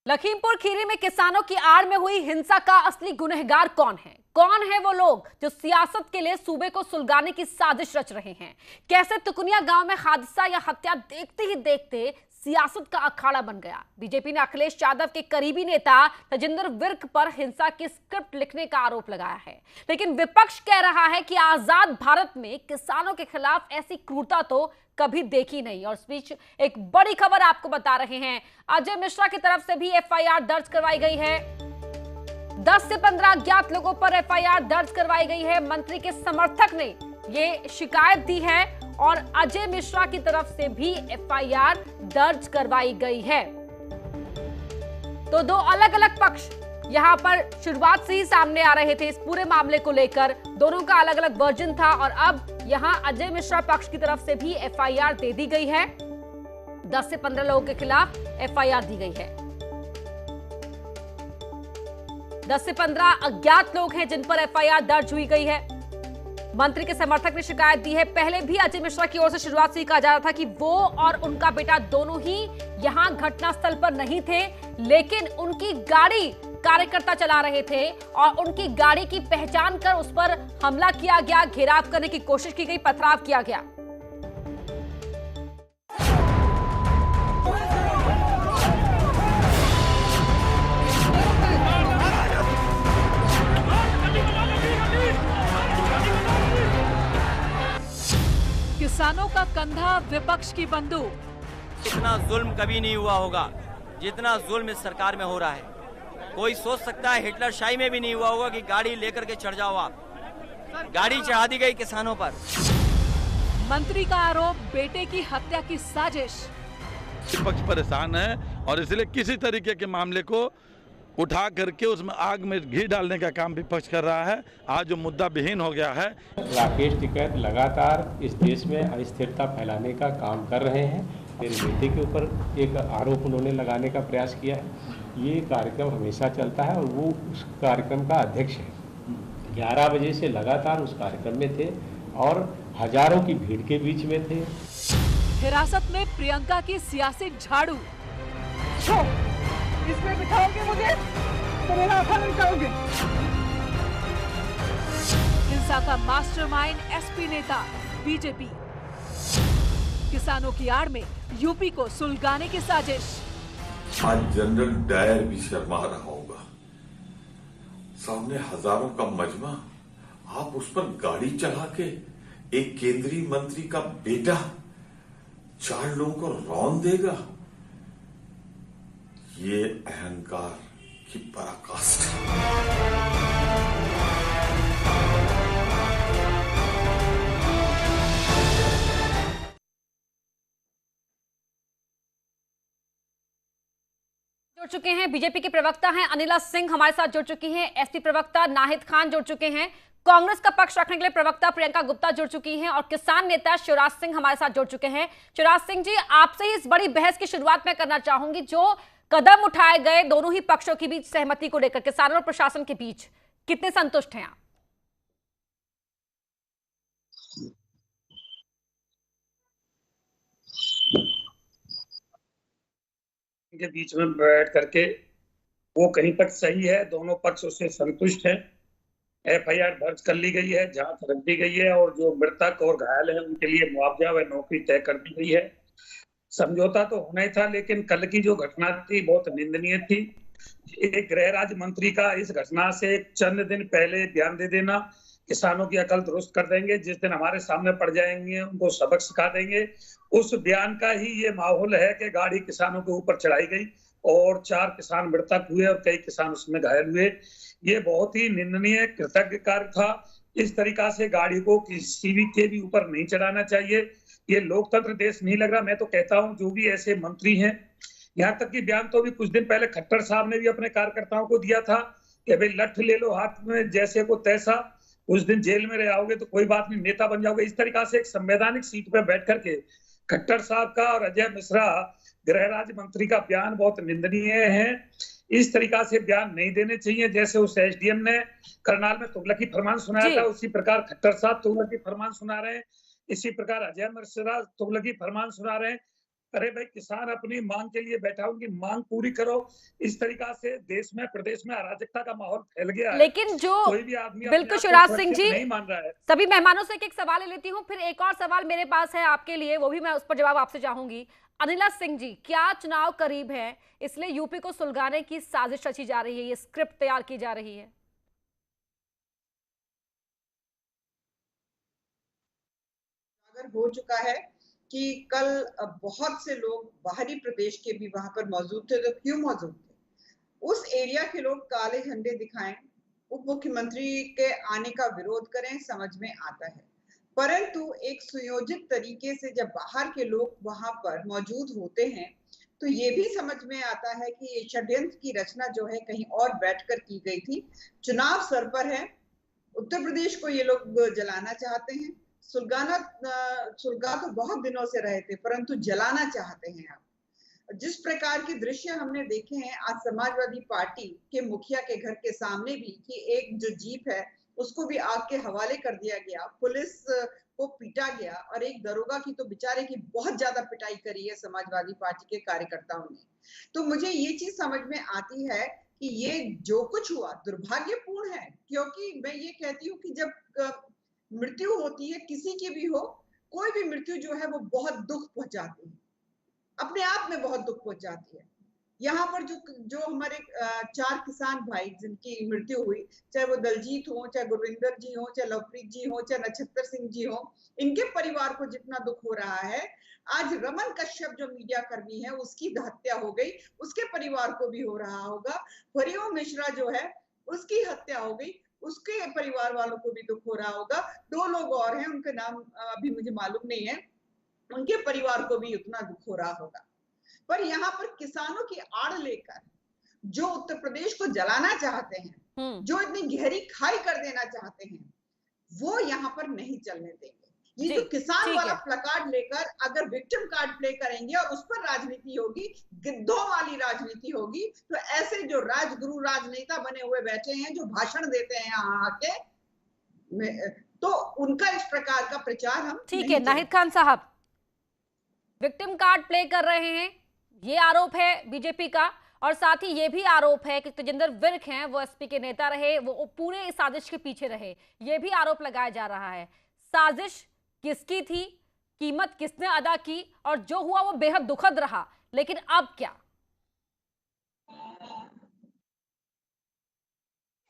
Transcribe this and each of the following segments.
लखीमपुर खीरी में किसानों की आड़ में हुई हिंसा का असली गुनहगार कौन है? कौन है वो लोग जो सियासत के लिए सूबे को सुलगाने की साजिश रच रहे हैं? कैसे तुकुनिया गांव में हादसा या हत्या देखते ही देखते सियासत का अखाड़ा बन गया। बीजेपी ने अखिलेश यादव के करीबी नेता तजिंदर विर्क पर हिंसा की स्क्रिप्ट लिखने का आरोप लगाया है, लेकिन विपक्ष कह रहा है कि आजाद भारत में किसानों के खिलाफ ऐसी क्रूरता तो कभी देखी नहीं। और इस बीच एक बड़ी खबर आपको बता रहे हैं, अजय मिश्रा की तरफ से भी एफआईआर दर्ज करवाई गई है। 10 से 15 अज्ञात लोगों पर एफआईआर दर्ज करवाई गई है। मंत्री के समर्थक ने ये शिकायत दी है और अजय मिश्रा की तरफ से भी एफआईआर दर्ज करवाई गई है। तो दो अलग अलग पक्ष यहां पर शुरुआत से ही सामने आ रहे थे। इस पूरे मामले को लेकर दोनों का अलग अलग वर्जन था और अब यहां अजय मिश्रा पक्ष की तरफ से भी एफआईआर दे दी गई है। 10 से 15 लोगों के खिलाफ एफआईआर दी गई है। 10 से 15 अज्ञात लोग हैं जिन पर एफआईआर दर्ज हुई गई है। मंत्री के समर्थक ने शिकायत दी है। पहले भी अजय मिश्रा की ओर से शुरुआत से कहा जा रहा था कि वो और उनका बेटा दोनों ही यहां घटनास्थल पर नहीं थे, लेकिन उनकी गाड़ी कार्यकर्ता चला रहे थे और उनकी गाड़ी की पहचान कर उस पर हमला किया गया, घेराव करने की कोशिश की गई, पथराव किया गया। किसानों का कंधा विपक्ष की बंदूक। इतना जुल्म कभी नहीं हुआ होगा जितना जुल्म इस सरकार में हो रहा है। कोई सोच सकता है हिटलर शाही में भी नहीं हुआ होगा कि गाड़ी लेकर के चढ़ जाओ आप। गाड़ी चढ़ा दी गई किसानों पर। मंत्री का आरोप बेटे की हत्या की साजिश। विपक्ष परेशान है और इसलिए किसी तरीके के मामले को उठा करके उसमें आग में घी डालने का काम विपक्ष कर रहा है। आज जो मुद्दा विहीन हो गया है। राकेश टिकैत लगातार इस देश में अस्थिरता फैलाने का काम कर रहे हैं। मेरे बेटे के ऊपर एक आरोप उन्होंने लगाने का प्रयास किया है। ये कार्यक्रम हमेशा चलता है और वो उस कार्यक्रम का अध्यक्ष है। 11 बजे से लगातार उस कार्यक्रम में थे और हजारों की भीड़ के बीच में थे। हिरासत में प्रियंका की सियासी झाड़ू। इसमें बिठाओगे मुझे तो मेरा आधा निकालोगे। हिंसा का मास्टरमाइंड एसपी नेता बीजेपी। किसानों की आड़ में यूपी को सुलगाने की साजिश। आज जनरल डायर भी शर्मा रहा होगा। सामने हजारों का मजमा, आप उस पर गाड़ी चढ़ा के एक केंद्रीय मंत्री का बेटा 4 लोगों को रौंद देगा। ये अहंकार की पराकाष्ठा है। जुड़ चुके हैं बीजेपी के प्रवक्ता हैं अनिला सिंह हमारे साथ जुड़ चुकी हैं। एसपी प्रवक्ता नाहिद खान जुड़ चुके हैं। कांग्रेस का पक्ष रखने के लिए प्रवक्ता प्रियंका गुप्ता जुड़ चुकी हैं और किसान नेता शिवराज सिंह हमारे साथ जुड़ चुके हैं। शिवराज सिंह जी, आपसे ही इस बड़ी बहस की शुरुआत मैं करना चाहूंगी। जो कदम उठाए गए दोनों ही पक्षों के बीच सहमति को लेकर, किसानों और प्रशासन के बीच, कितने संतुष्ट हैं आप? के बीच में बैठ करके वो कहीं तक सही है, दोनों पक्ष उससे संतुष्ट हैं। एफआईआर दर्ज कर ली गई है, जांच रख दी गई है और जो मृतक और घायल हैं उनके लिए मुआवजा व नौकरी तय कर दी गई है। समझौता तो होना ही था, लेकिन कल की जो घटना थी बहुत निंदनीय थी। एक गृह राज्य मंत्री का इस घटना से चंद दिन पहले बयान दे देना किसानों की अकल दुरुस्त कर देंगे। जिस दिन हमारे सामने पड़ जाएंगे उनको सबक सिखा देंगे। उस बयान का ही ये माहौल है कि गाड़ी किसानों के ऊपर चढ़ाई गई और 4 किसान मृतक हुए और कई किसान उसमें घायल हुए। ये बहुत ही निंदनीय कृतज्ञ कार्य था। इस तरीका से गाड़ी को किसी भी के भी ऊपर नहीं चढ़ाना चाहिए। ये लोकतंत्र देश नहीं लग रहा। मैं तो कहता हूँ जो भी ऐसे मंत्री हैं, यहाँ तक कि बयान तो भी कुछ दिन पहले खट्टर साहब ने भी अपने कार्यकर्ताओं को दिया था कि भाई लठ ले लो हाथ में जैसे को तैसा, उस दिन जेल में रह आओगे तो कोई बात नहीं, नेता बन जाओगे। इस तरीका से एक संवैधानिक सीट पर बैठ करके खट्टर साहब का और अजय मिश्रा गृह राज्य मंत्री का बयान बहुत निंदनीय है। इस तरीका से बयान नहीं देने चाहिए। जैसे उस एसडीएम ने करनाल में तुगलकी फरमान सुनाया था, उसी प्रकार खट्टर साहब तुगलकी फरमान सुना रहे हैं। इसी प्रकार अजय मिश्रा तुगलकी फरमान सुना रहे हैं। अरे भाई, किसान अपनी मांग के लिए बैठा, उनकी मांग पूरी करो। इस तरीका से देश में, प्रदेश में अराजकता का माहौल फैल गया है। लेकिन जो कोई भी आदमी बिल्कुल शिवराज सिंह जी नहीं मान रहा है। सभी मेहमानों से एक सवाल ले लेती हूँ, फिर एक और सवाल मेरे पास है आपके लिए, वो भी मैं उस पर जवाब आपसे चाहूंगी। अनिला सिंह जी, क्या चुनाव करीब है इसलिए यूपी को सुलगाने की साजिश रची जा रही है, ये स्क्रिप्ट तैयार की जा रही है? हो चुका है कि कल बहुत से लोग बाहरी प्रदेश के भी वहां पर मौजूद थे। तो क्यों मौजूद थे? उस एरिया के लोग काले झंडे दिखाएं, उप मुख्यमंत्री के आने का विरोध करें, समझ में आता है। परंतु एक सुयोजित तरीके से जब बाहर के लोग वहां पर मौजूद होते हैं तो ये भी समझ में आता है कि ये षड्यंत्र की रचना जो है कहीं और बैठकर की गई थी। चुनाव सर पर है, उत्तर प्रदेश को ये लोग जलाना चाहते हैं। सुलगा तो बहुत दिनों से रहे थे, परंतु जलाना चाहते हैं। आप जिस प्रकार के दृश्य हमने देखे हैं आज समाजवादी पार्टी के मुखिया के घर के सामने भी, कि एक जो जीप है उसको भी आग के हवाले कर दिया गया, पुलिस को पीटा गया, और एक दरोगा की तो बेचारे की बहुत ज्यादा पिटाई करी है समाजवादी पार्टी के कार्यकर्ताओं ने। तो मुझे ये चीज समझ में आती है कि ये जो कुछ हुआ दुर्भाग्यपूर्ण है, क्योंकि मैं ये कहती हूँ कि जब मृत्यु होती है किसी की भी हो, कोई भी मृत्यु जो है वो बहुत दुख पहुंचाती है, अपने आप में बहुत दुख पहुंचाती है। यहाँ पर जो हमारे 4 किसान भाई जिनकी मृत्यु हुई, चाहे वो दलजीत हो, चाहे गुरविंदर जी हो, चाहे लवप्रीत जी हो, चाहे नक्षत्र सिंह जी हो, इनके परिवार को जितना दुख हो रहा है, आज रमन कश्यप जो मीडिया कर्मी है उसकी हत्या हो गई, उसके परिवार को भी हो रहा होगा। हरिओम मिश्रा जो है उसकी हत्या हो गई, उसके परिवार वालों को भी दुख हो रहा होगा। 2 लोग और हैं, उनके नाम अभी मुझे मालूम नहीं है, उनके परिवार को भी उतना दुख हो रहा होगा। पर यहाँ पर किसानों की आड़ लेकर जो उत्तर प्रदेश को जलाना चाहते हैं, जो इतनी गहरी खाई कर देना चाहते हैं, वो यहाँ पर नहीं चलने देंगे। ये जो किसान वाला प्लकार्ड लेकर अगर विक्टिम कार्ड प्ले करेंगे और उस पर राजनीति होगी, गिद्धों वाली राजनीति होगी, तो ऐसे जो राजगुरु राजनेता बने हुए बैठे हैं जो भाषण देते हैं यहाँ आके, तो उनका इस प्रकार का प्रचार हम ठीक है। नाहिद खान साहब, विक्टिम कार्ड प्ले कर रहे हैं, ये आरोप है बीजेपी का, और साथ ही ये भी आरोप है कि तेजिंदर विर्क हैं, वो एसपी के नेता रहे, वो पूरे इस साजिश के पीछे रहे, ये भी आरोप लगाया जा रहा है। साजिश किसकी थी, कीमत किसने अदा की, और जो हुआ वो बेहद दुखद रहा, लेकिन अब क्या?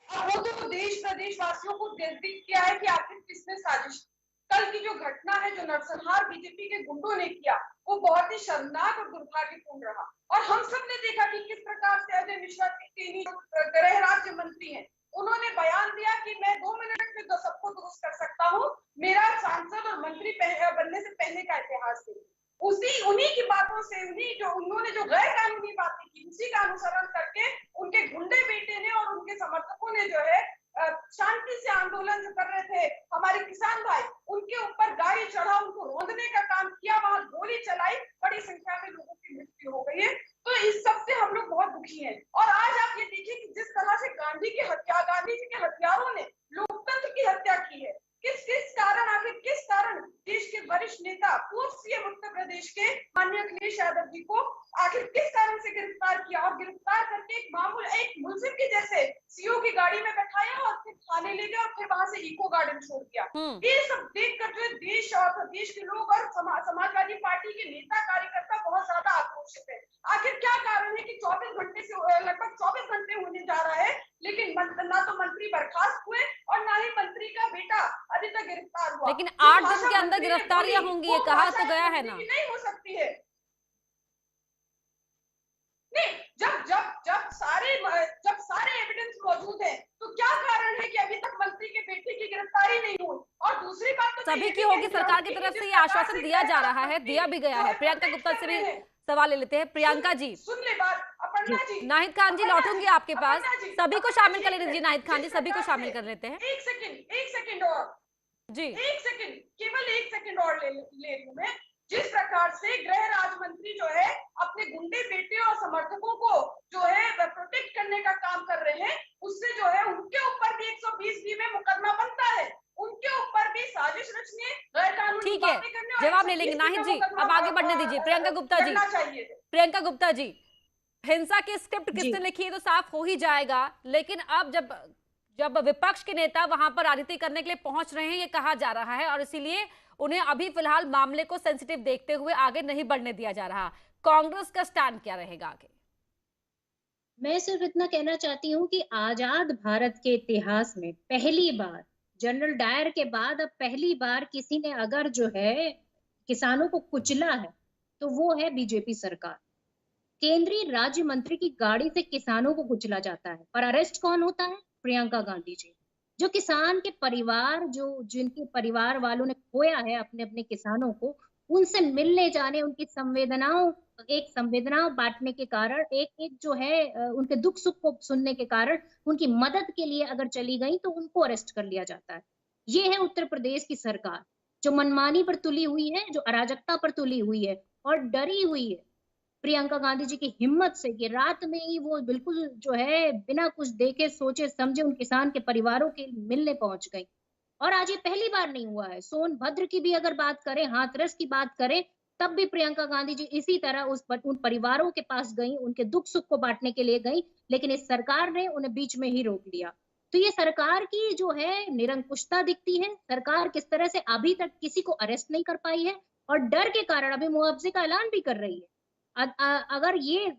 वो तो देश प्रदेशवासियों को निर्देश किया है कि आखिर किसने साजिश। कल की जो घटना है, जो नरसंहार बीजेपी के गुंडों ने किया, वो बहुत ही शर्मनाक और दुर्भाग्यपूर्ण रहा। और हम सब ने देखा कि किस प्रकार से अजय मिश्रा गृह राज्य मंत्री हैं, उन्होंने बयान दिया कि मैं 2 मिनट में तो सबको दुरुस्त कर सकता हूँ, मेरा सांसद और मंत्री बनने से पहले का इतिहास है। उन्हीं की बातों से, उन्होंने जो गैर कानूनी बातें की, उसी का अनुसरण करके उनके गुंडे बेटे ने और उनके समर्थकों ने जो है शांति से आंदोलन जो कर रहे थे हमारे किसान भाई, उनके ऊपर गाड़ी चढ़ा, उनको रोंदने का काम किया, वहां गोली चलाई, बड़ी संख्या में लोगों की मृत्यु हो गई है। तो इस सब से हम लोग बहुत दुखी हैं। और आज आप ये देखिए कि जिस तरह से गांधी जी के हथियारों ने लोकतंत्र की हत्या की है, किस कारण, आखिर किस कारण देश के वरिष्ठ नेता, पूर्व सीएम उत्तर प्रदेश के माननीय अखिलेश यादव जी को आखिर किस कारण से गिरफ्तार किया, और गिरफ्तार करके एक मुलजिम के जैसे सीओ की गाड़ी में बैठाया और फिर थाने ले गया और फिर वहां से इको गार्डन छोड़ दिया। ये सब देखकर जो देश और प्रदेश के लोग और समाजवादी पार्टी के नेता कार्यकर्ता बहुत ज्यादा आक्रोशित है। आखिर क्या कारण है कि 24 घंटे से लगभग 24 घंटे होने जा रहा है, लेकिन ना तो मंत्री बर्खास्त हुए और ना ही मंत्री का बेटा अभी तक गिरफ्तार हुआ। लेकिन 8 दिन के अंदर गिरफ्तारियां होंगी, ये कहा तो गया है ना। नहीं हो सकती है। नहीं, जब सारे एविडेंस मौजूद है, तो क्या कारण है कि अभी तक मंत्री के बेटे की गिरफ्तारी नहीं हुई? और दूसरी बात तो सभी की होगी, सरकार की तरफ से ये आश्वासन दिया जा रहा है, दिया भी गया है। प्रियंका गुप्ता से भी सवाल ले लेते हैं। प्रियंका जी, सुन ले बात, अपर्णा जी, नाहिद खान जी लौटूंगी आपके पास, सभी को शामिल कर लीजिए। नाहिद खान जी, सभी को शामिल कर लेते हैं। एक सेकंड और जी, केवल 1 सेकंड और ले लूं मैं। जिस प्रकार से गृह राज्य मंत्री जो है अपने गुंडे बेटे और समर्थकों को जो है प्रोटेक्ट करने का काम कर रहे हैं, उससे जो है उनके ऊपर भी 120 में मुकदमा बनता है, उनके उनके ऊपर भी साजिश रचने, गैर कानूनी ठीक है, बातें करने, जवाब ले लेंगे। नाहिद जी अब आगे बढ़ने दीजिए। प्रियंका गुप्ता जी, प्रियंका गुप्ता जी, हिंसा की स्क्रिप्ट किसने लिखी है तो साफ हो ही जाएगा, लेकिन अब जब विपक्ष के नेता वहां पर राजनीति करने के लिए पहुंच रहे हैं, ये कहा जा रहा है, और इसीलिए उन्हें अभी फिलहाल मामले को सेंसिटिव देखते हुए आगे नहीं बढ़ने दिया जा रहा। कांग्रेस का स्टैंड क्या रहेगा आगे? मैं सिर्फ इतना कहना चाहती हूँ कि आजाद भारत के इतिहास में पहली बार, जनरल डायर के बाद अब पहली बार किसी ने अगर जो है किसानों को कुचला है तो वो है बीजेपी सरकार। केंद्रीय राज्य मंत्री की गाड़ी से किसानों को कुचला जाता है, पर अरेस्ट कौन होता है? प्रियंका गांधी जी, जो किसान के परिवार, जिनके परिवार वालों ने खोया है अपने अपने किसानों को, उनसे मिलने जाने, उनकी संवेदनाओं बांटने के कारण, एक जो है उनके दुख सुख को सुनने के कारण उनकी मदद के लिए अगर चली गई तो उनको अरेस्ट कर लिया जाता है। ये है उत्तर प्रदेश की सरकार, जो मनमानी पर तुली हुई है, जो अराजकता पर तुली हुई है और डरी हुई है प्रियंका गांधी जी की हिम्मत से कि रात में ही वो बिल्कुल जो है बिना कुछ देखे सोचे समझे उन किसान के परिवारों के मिलने पहुंच गई। और आज ये पहली बार नहीं हुआ है। सोनभद्र की भी अगर बात करें, हाथरस की बात करें, तब भी प्रियंका गांधी जी इसी तरह उन परिवारों के पास गई, उनके दुख सुख को बांटने के लिए गई, लेकिन इस सरकार ने उन्हें बीच में ही रोक लिया। तो ये सरकार की जो है निरंकुशता दिखती है। सरकार किस तरह से अभी तक किसी को अरेस्ट नहीं कर पाई है और डर के कारण अभी मुआवजे का ऐलान भी कर रही है। अगर ये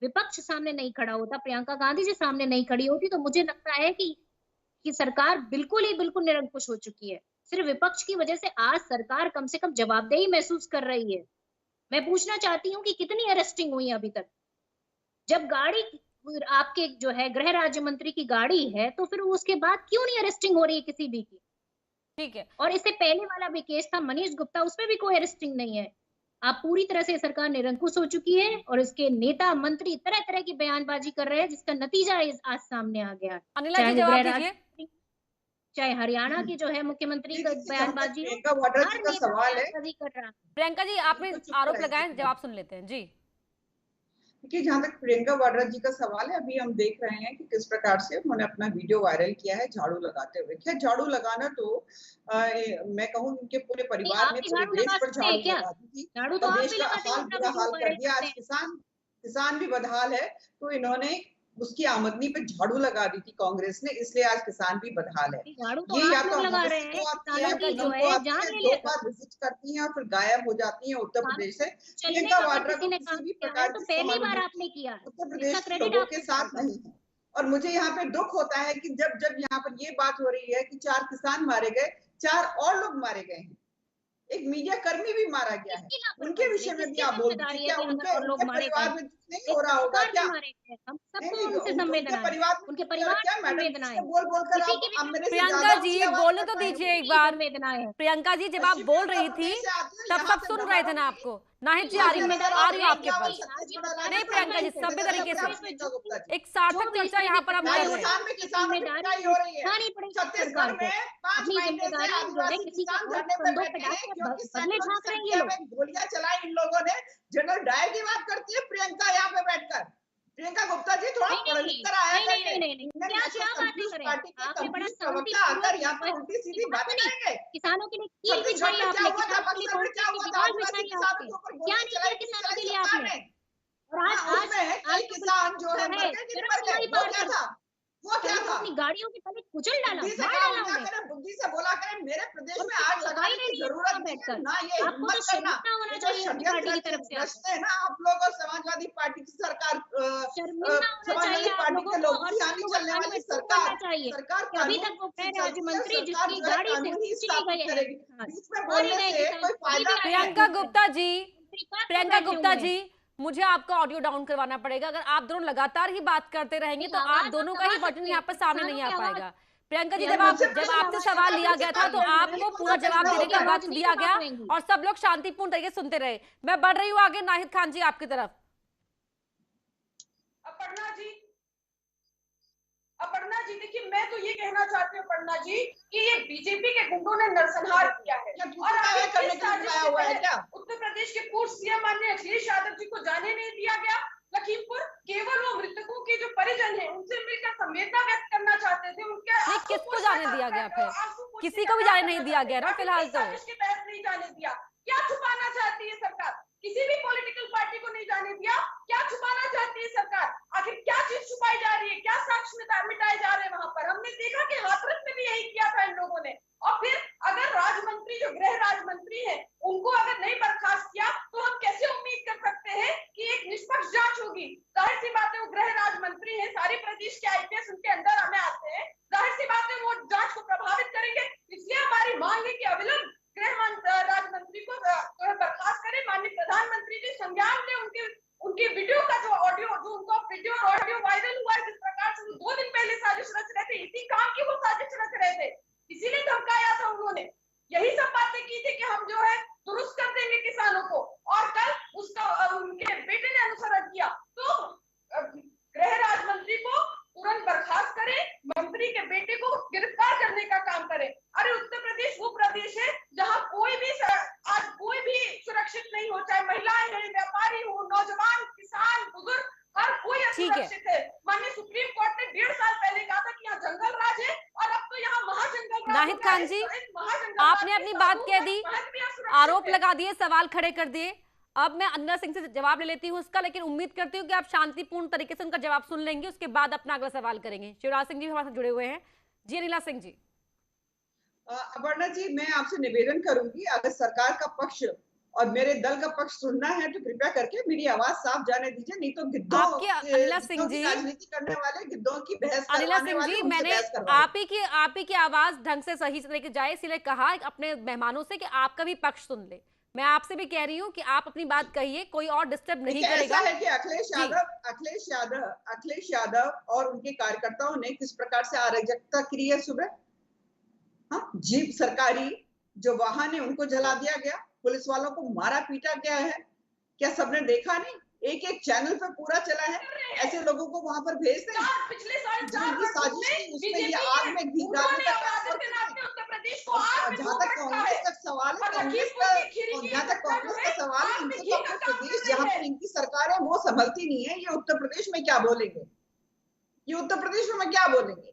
विपक्ष सामने नहीं खड़ा होता, प्रियंका गांधी जी सामने नहीं खड़ी होती, तो मुझे लगता है कि सरकार बिल्कुल निरंकुश हो चुकी है। सिर्फ विपक्ष की वजह से आज सरकार कम से कम जवाबदेही महसूस कर रही है। मैं पूछना चाहती हूँ कि कितनी अरेस्टिंग हुई अभी तक? जब गाड़ी आपके जो है गृह राज्य मंत्री की गाड़ी है, तो फिर उसके बाद क्यों नहीं अरेस्टिंग हो रही है किसी भी की? ठीक है। और इससे पहले वाला भी केस था मनीष गुप्ता, उसमें भी कोई अरेस्टिंग नहीं है। आप पूरी तरह से सरकार निरंकुश हो चुकी है और इसके नेता मंत्री तरह तरह की बयानबाजी कर रहे हैं, जिसका नतीजा आज सामने आ गया। अनिला जी जवाब दीजिए। चाहे हरियाणा की जो है मुख्यमंत्री का बयानबाजी का सवाल है। प्रियंका जी आपने आरोप लगाए, जवाब सुन लेते हैं जी। देखिए, जहाँ तक प्रियंका वाड्रा जी का सवाल है, अभी हम देख रहे हैं कि किस प्रकार से उन्होंने अपना वीडियो वायरल किया है झाड़ू लगाते हुए। क्या झाड़ू लगाना तो मैं कहूँ उनके पूरे परिवार ने पूरे देश पर झाड़ू लगा दी थी, तो देश का हाल बुरा हाल कर दिया। आज किसान भी बदहाल है, तो इन्होंने उसकी आमदनी पे झाड़ू लगा दी थी कांग्रेस ने, इसलिए आज किसान भी बदहाल है। ये या तो दो बार विजिट करती हैं और फिर गायब हो जाती हैं उत्तर प्रदेश से। प्रियंका वाड्रा को किसी भी प्रकार की उत्तर प्रदेश के लोगों के साथ नहीं है। और मुझे यहाँ पे दुख होता है कि जब यहाँ पर ये बात हो रही है कि 4 किसान मारे गए, 4 और लोग मारे गए हैं, एक मीडिया कर्मी भी मारा गया है, उनके विषय में भी आप बोल दीजिए। क्या उनके परिवार में नहीं हो रहा होगा? क्या उनके परिवार क्या मैडम बोल कर आप मेरे से प्रियंका जी बोलने तो दीजिए एक बार। प्रियंका जी जब आप बोल रही थी तब सब सुन रहे थे ना आपको। नाहिद जी आ रही है आपके पास। नहीं प्रियंका जी, सभ्य तरीके से एक सार्थक चर्चा यहाँ पर हम कर रहे हैं। छत्तीसगढ़ में 5 महीने से आदिवासी किसान धरने पर बैठे हैं क्योंकि संख्या में गोलियां चलाई इन लोगों ने। जनरल डायर की बात करती है प्रियंका यहाँ पे बैठकर। प्रियंका गुप्ता जी थोड़ा पढ़ लिख कर आया आकर यहाँ पर उल्टी सीधी बातें करेंगे। किसानों के लिए क्या हुआ था बक्सर में? क्या हुआ था आदिवासी किसानों के ऊपर गोली चलाई सरकार ने? उसमें कई किसान जो है मर गए। वो क्या था? अपनी गाड़ियों के तले कुचल डाला। बुद्धि से बोला करें मेरे प्रदेश में आग लगाने की जरूरत नहीं, ना ये हिम्मत करना। रचते हैं ना आप लोग और समाजवादी पार्टी की सरकार, समाजवादी पार्टी के लोग की आने चलने वाली सरकार अभी तक वो राज्य मंत्री जिसकी गाड़ी से करेगी, इसमें बोलने से कोई फायदा। प्रियंका गुप्ता जी मुझे आपका ऑडियो डाउन करवाना पड़ेगा। अगर आप दोनों लगातार ही बात करते रहेंगे तो आप दोनों का ही बटन यहाँ पर सामने नहीं आ पाएगा। प्रियंका जी जब आपसे सवाल लिया गया था तो आपको पूरा जवाब देने का वक्त दिया गया और सब लोग शांतिपूर्ण तरीके से सुनते रहे। मैं बढ़ रही हूँ आगे। नाहिद खान जी आपकी तरफ। अपर्णा जी देखिए, मैं तो ये कहना चाहती हूँ अपर्णा जी कि ये बीजेपी के गुंडों ने नरसंहार किया है और उत्तर प्रदेश के पूर्व सीएम माननीय अखिलेश यादव जी को जाने नहीं दिया गया। लखीमपुर केवल वो मृतकों के जो परिजन हैं उनसे मिलकर संवेदना व्यक्त करना चाहते थे। उनके किसको जाने दिया गया? फिर किसी को भी जाने नहीं दिया गया ना फिलहाल तो। के तहत नहीं जाने दिया, क्या छुपाना चाहती है सरकार? किसी भी पॉलिटिकल पार्टी को नहीं जाने दिया, क्या छुपाना चाहती है सरकार? आखिर क्या चीज छुपाई जा रही है, क्या साक्ष्य मिटाए जा रहे हैं वहां पर? हमने देखा कि हाथरस में भी यही किया था इन लोगों ने। और फिर अगर राज्य जो गृह राज्य मंत्री है, उनको अगर नहीं बर्खास्त किया तो हम कैसे उम्मीद कर सकते हैं कि एक निष्पक्ष जांच होगी? जाहिर सी बात है वो गृह राज्य मंत्री है, सारे प्रदेश के आईपीएस उनके अंडर हमें आते हैं, जाहिर सी बात है वो जांच को प्रभावित करेंगे। इसलिए हमारी मांग है कि अविलंब गृह राज्य मंत्री को बर्खास्त करें। माननीय प्रधानमंत्री जी संज्ञान लें उनके वीडियो का जो ऑडियो, जो उनका वीडियो और ऑडियो वायरल हुआ है, जिस प्रकार से 2 दिन पहले साजिश रच रहे थे, इसी काम की वो साजिश रच रहे थे, इसीलिए धमकाया था उन्होंने। यही सब बातें की थी कि हम जो है दुरुस्त कर देंगे किसानों को, और कल उसका उनके बेटे ने अनुसरण किया। तो गृह राज्य मंत्री को तुरंत बर्खास्त करें, मंत्री के बेटे को गिरफ्तार करने का काम करें। अरे उत्तर प्रदेश वो प्रदेश है जहां आज कोई भी सुरक्षित नहीं हो, चाहे महिलाएं हैं, व्यापारी हो, नौजवान, किसान, बुजुर्ग, हर कोई असुरक्षित है। माननीय सुप्रीम कोर्ट ने 1.5 साल पहले कहा था कि यहाँ जंगल राज है, और अब तो यहाँ महाजंगल राज। नाहिद खान जी, आपने अपनी बात कह दी, आरोप लगा दिए, सवाल खड़े कर दिए। अब मैं अनिला सिंह से जवाब ले लेती हूँ उसका, लेकिन उम्मीद करती हूँ कि आप शांतिपूर्ण तरीके से उनका जवाब सुन लेंगे, उसके बाद अपना अगला सवाल करेंगे। शिवराज सिंह जी हमारे साथ जुड़े हुए हैं। जी अनिला सिंह जी। अपर्णा जी, मैं आपसे निवेदन करूंगी, अगर सरकार का पक्ष और मेरे दल का पक्ष सुनना है तो कृपया करके मेरी आवाज साफ जाने दीजिए, नहीं तो गिद्धों अनिला सिंह जी, राजनीति करने वाले गिद्धों की बहस अनिला सिंह जी, मैंने आप ही की आवाज ढंग से सही तरीके जाए इसलिए कहा अपने मेहमानों से कि आपका भी पक्ष सुन ले। मैं आपसे भी कह रही हूँ कि आप अपनी बात कहिए, कोई और डिस्टर्ब नहीं करेगा। ऐसा है कि अखिलेश यादव और उनके कार्यकर्ताओं ने किस प्रकार से अराजकता की है सुबह। हाँ, जीप सरकारी जो वाहन है उनको जला दिया गया, पुलिस वालों को मारा पीटा गया है, क्या सबने देखा नहीं? एक चैनल पे पूरा चला है, ऐसे लोगों को वहां पर भेज दें जिनकी साजिश थी उसमें ये आग में घी डालने का काम करते हैं। जहाँ तक कांग्रेस का सवाल है, जहाँ तक कांग्रेस का सवाल है, इनको तो अपने प्रदेश जहाँ पर इनकी सरकार है वो संभलती नहीं है, ये उत्तर प्रदेश में क्या बोलेंगे, ये उत्तर प्रदेश में क्या बोलेंगे?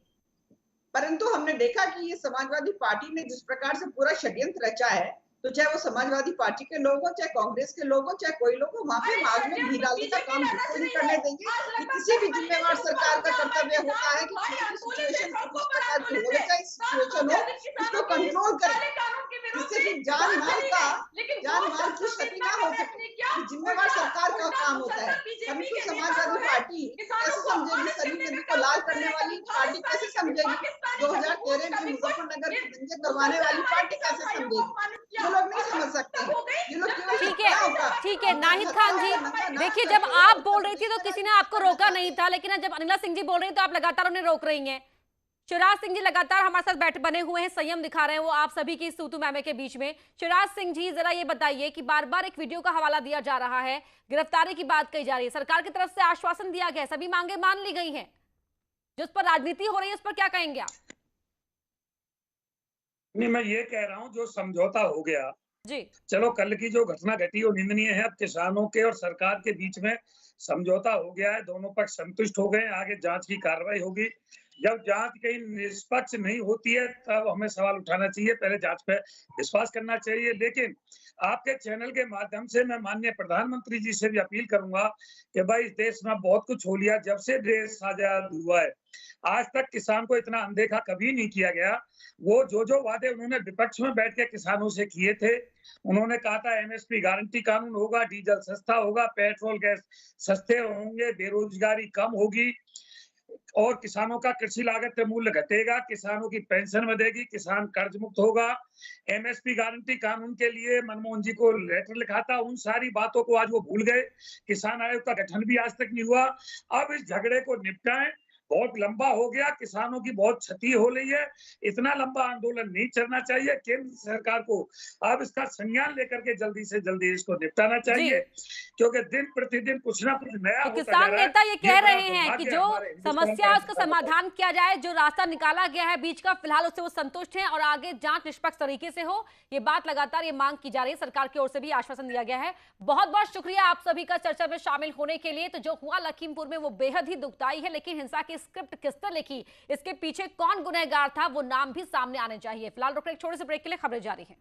परंतु हमने देखा कि ये समाजवादी पार्टी ने जिस प्रकार से पूरा षड्यंत्र रचा है, तो चाहे वो समाजवादी पार्टी के लोग हो, चाहे कांग्रेस के लोग हो, चाहे कोई लोग हो, वहां पे आग में घी डालने का काम बिल्कुल नहीं करने देंगे। कि किसी भी जिम्मेवार सरकार का कर्तव्य होता है कि सिचुएशन किस प्रकार की हो, चाहे सिचुएशन हो, उसको कंट्रोल करे, जिससे कि जान माल की क्षति ना हो सके, कि जिम्मेवार सरकार का काम होता है। परंतु समाजवादी पार्टी कैसे समझेगी? सलीम नबी को लाल करने वाली पार्टी कैसे समझेगी? 2013 में मुजफ्फरनगर में दंगे करवाने वाली पार्टी कैसे समझेगी? लोग नहीं समझ सकते। ये लोग ठीक है नाहिद खान जी, देखिए जब आप बोल रही थी तो किसी ने आपको रोका नहीं था, लेकिन जब अनिला सिंह जी बोल रही हैं तो आप लगातार उन्हें रोक रही हैं। शिवराज सिंह जी लगातार हमारे साथ बने हुए हैं, संयम दिखा रहे हैं वो आप सभी की सूतू मैमे के बीच में। शिवराज सिंह जी जरा ये बताइए कि बार बार एक वीडियो का हवाला दिया जा रहा है, गिरफ्तारी की बात कही जा रही है, सरकार की तरफ से आश्वासन दिया गया है, सभी मांगे मान ली गई हैं, जो उस पर राजनीति हो रही है उस पर क्या कहेंगे आप? नहीं, मैं ये कह रहा हूँ जो समझौता हो गया जी, चलो कल की जो घटना घटी वो निंदनीय है। अब किसानों के और सरकार के बीच में समझौता हो गया है, दोनों पक्ष संतुष्ट हो गए, आगे जांच की कार्रवाई होगी। जब जांच कहीं निष्पक्ष नहीं होती है तब हमें सवाल उठाना चाहिए, पहले जांच पे विश्वास करना चाहिए। लेकिन आपके चैनल के माध्यम से मैं माननीय प्रधानमंत्री जी से भी अपील करूंगा कि भाई इस देश में बहुत कुछ हो लिया, जब से देश आजाद हुआ है आज तक किसान को इतना अनदेखा कभी नहीं किया गया। वो जो वादे उन्होंने विपक्ष में बैठ के किसानों से किए थे, उन्होंने कहा था एमएसपी गारंटी कानून होगा, डीजल सस्ता होगा, पेट्रोल गैस सस्ते होंगे, बेरोजगारी कम होगी और किसानों का कृषि लागत मूल्य घटेगा, किसानों की पेंशन बढ़ेगी, किसान कर्ज मुक्त होगा। एमएसपी गारंटी कानून के लिए मनमोहन जी को लेटर लिखा था, उन सारी बातों को आज वो भूल गए। किसान आयोग का गठन भी आज तक नहीं हुआ। अब इस झगड़े को निपटाएं, बहुत लंबा हो गया, किसानों की बहुत क्षति हो रही है, इतना लंबा आंदोलन नहीं चलना चाहिए। केंद्र सरकार को अब इसका संज्ञान लेकर के जल्दी से जल्दी इसको निपटाना चाहिए, क्योंकि दिन प्रतिदिन कुछ ना कुछ नया होता जा रहा है। किसान नेता ये कह रहे हैं कि जो समस्या उसका समाधान किया जाए, जो रास्ता निकाला गया है बीच का, फिलहाल उससे वो संतुष्ट हैं और आगे जांच निष्पक्ष तरीके से हो, ये बात लगातार ये मांग की जा रही है। सरकार की ओर से भी आश्वासन दिया गया है। बहुत बहुत शुक्रिया आप सभी का चर्चा में शामिल होने के लिए। तो जो हुआ लखीमपुर में वो बेहद ही दुखदाई है, लेकिन हिंसा के स्क्रिप्ट किसने लिखी, इसके पीछे कौन गुनहगार था, वो नाम भी सामने आने चाहिए। फिलहाल रुक एक छोटे से ब्रेक के लिए खबरें जारी हैं।